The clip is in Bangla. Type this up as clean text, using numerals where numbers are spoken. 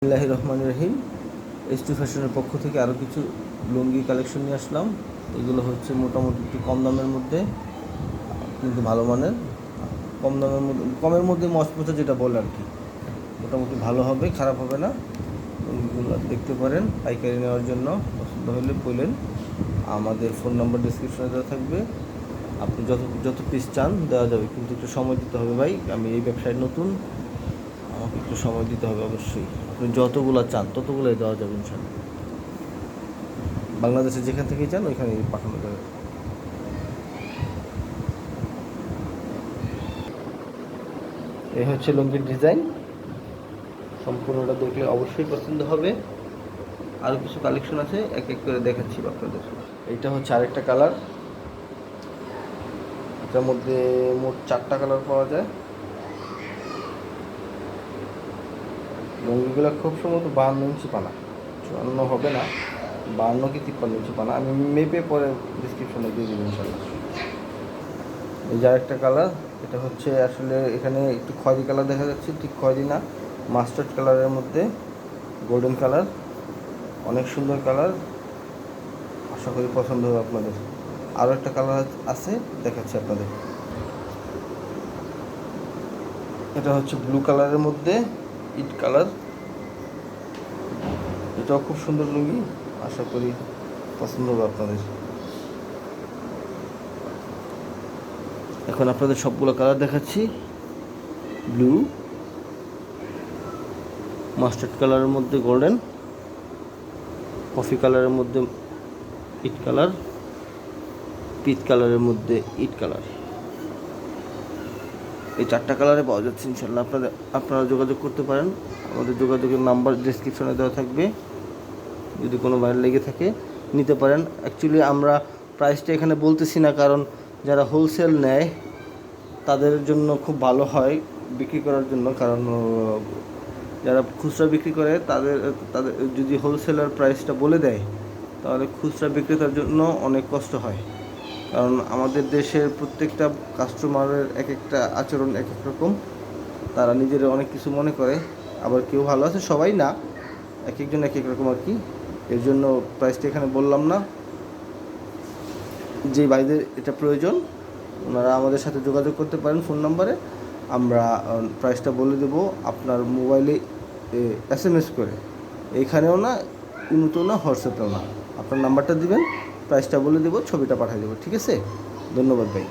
বিসমিল্লাহির রহমানির রহিম। S2 ফ্যাশনের পক্ষ থেকে আরও কিছু লুঙ্গি কালেকশন নিয়ে আসলাম। এগুলো হচ্ছে মোটামুটি একটু কম দামের মধ্যে, কিন্তু ভালো মানের। কমের মধ্যে মচমচে যেটা বলে আর কি, মোটামুটি ভালো হবে, খারাপ হবে না। লুঙ্গিগুলো দেখতে পারেন পাইকারি নেওয়ার জন্য। পছন্দ হলে বললেন, আমাদের ফোন নাম্বার ডিসক্রিপশনে দেওয়া থাকবে। আপনি যত পিস চান দেওয়া যাবে, কিন্তু একটু সময় দিতে হবে ভাই। আমি এই ব্যবসায় নতুন, আমাকে একটু সময় দিতে হবে অবশ্যই। আপনি যতগুলো চান ততগুলোই দেওয়া যাবে ইনশাল্লাহ। বাংলাদেশে যেখান থেকেই চান ওইখানে পাঠানো যাবে। এই হচ্ছে লুঙ্গির ডিজাইন, সম্পূর্ণটা দেখলে অবশ্যই পছন্দ হবে। আরও কিছু কালেকশন আছে, এক এক করে দেখাচ্ছি আপনাদের। এইটা হচ্ছে আরেকটা কালার, এটার মধ্যে মোট 4টা কালার পাওয়া যায়। লুঙ্গিগুলো খুব সম্ভবত 52 ইঞ্চি পানা, 54 হবে না, 52 কি 53 ইঞ্চি পানা। আমি মেপে পরে ডিসক্রিপশনে দিয়ে দেবো ইনশাল্লাহ। এই যে আরেকটা কালার, এটা হচ্ছে আসলে এখানে একটু খয়েরি কালার দেখা যাচ্ছে, ঠিক খয়েরি না, মাস্টার্ড কালারের মধ্যে গোল্ডেন কালার, অনেক সুন্দর কালার। আশা করি পছন্দ হবে আপনাদের। আরও একটা কালার আছে, দেখাচ্ছি আপনাদের। এটা হচ্ছে ব্লু কালারের মধ্যে ইট কালার, এটাও খুব সুন্দর লুঙ্গি, আশা করি পছন্দ হবে আপনাদের। এখন আপনাদের সবগুলো কালার দেখাচ্ছি। ব্লু, মাস্টার্ড কালারের মধ্যে গোল্ডেন, কফি কালারের মধ্যে ইট কালার, পিচ কালারের মধ্যে ইট কালার। এই 4টা কালারে পাওয়া যাচ্ছে ইনশাল্লাহ। আপনারা যোগাযোগ করতে পারেন, আমাদের যোগাযোগের নাম্বার ডিসক্রিপশনে দেওয়া থাকবে। যদি কোনো বাইরে লেগে থাকে নিতে পারেন। অ্যাকচুয়ালি আমরা প্রাইসটা এখানে বলতেছি না, কারণ যারা হোলসেল নেয় তাদের জন্য খুব ভালো হয় বিক্রি করার জন্য। কারণ যারা খুচরা বিক্রি করে তাদের তাদের যদি হোলসেলার প্রাইসটা বলে দেয়, তাহলে খুচরা বিক্রেতার জন্য অনেক কষ্ট হয়। কারণ আমাদের দেশের প্রত্যেকটা কাস্টমারের এক একটা আচরণ এক এক রকম, তারা নিজেরা অনেক কিছু মনে করে। আবার কেউ ভালো আছে, সবাই না, এক একজন এক এক রকম আর কি। এর জন্য প্রাইসটা এখানে বললাম না। যে ভাইদের এটা প্রয়োজন ওনারা আমাদের সাথে যোগাযোগ করতে পারেন ফোন নাম্বারে। আমরা প্রাইসটা বলে দেবো আপনার মোবাইলে SMS করে। এইখানেও না, ইমোতেও না, হোয়াটসঅ্যাপেও না। আপনার নাম্বারটা দিবেন, প্রাইসটা বলে দেবো, ছবিটা পাঠিয়ে দেবো। ঠিক আছে, ধন্যবাদ ভাই।